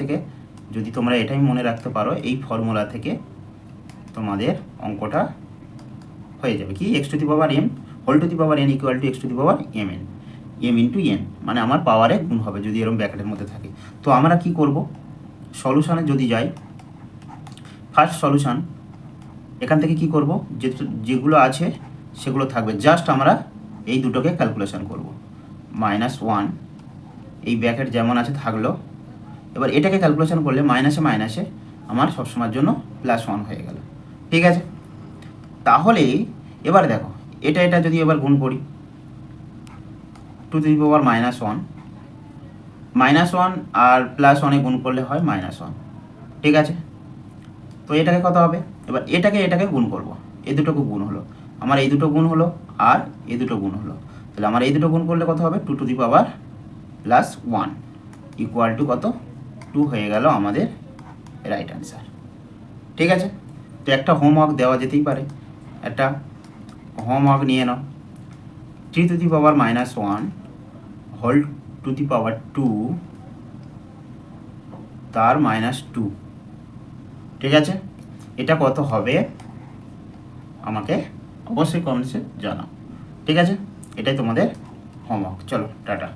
থেকে যদি তোমরা এটাই মনে রাখতে পারো, এই ফর্মুলা থেকে তোমাদের অঙ্কটা হয়ে যাবে কি, x to the power m whole to the power n equal to x to the power mn, m into n, মানে আমার পাওয়ারে গুণ হবে যদি এরকম ব্র্যাকেটের মধ্যে থাকে। তো আমরা কি করব, সলিউশনে যদি যাই, ফার্স্ট সলিউশন এখান থেকে কি করব, যেগুলো আছে সেগুলো থাকবে, জাস্ট আমরা এই দুটোকে ক্যালকুলেশন করব। -1 এই ব্র্যাকেট যেমন আছে থাকলো, এবার এটাকে ক্যালকুলেশন করলে মাইনাসে মাইনাসে আমার সবসময়ের জন্য +1 হয়ে গেল। ঠিক আছে, তাহলে এবার দেখো এটা যদি এবার গুণ করি, 2 টু দি পাওয়ার -1, -1 আর +1 গুণ করলে হয় -1। ঠিক আছে, তো এটাকে কত হবে, এবার এটাকে গুণ করব, এই দুটোকে গুণ হলো, আমার এই দুটো গুণ হলো আর এই দুটো গুণ হলো, তাহলে আমার এই দুটো গুণ করলে কত হবে, 2 two the power +1 equal to কত, 2 হয়ে গেল আমাদের রাইট অ্যান্সার। ঠিক আছে, তো একটা হোমওয়ার্ক দেওয়া যেতেই পারে, একটা হোমওয়ার্ক নিয়ে নাও, 3 to the power -1 whole to the power 2 তার -2। ঠিক আছে, এটা কত হবে আমাকে অবশ্যই কমেন্টসে জানাও। ঠিক আছে, এটাই তোমাদের হোমওয়ার্ক। চলো টাটা।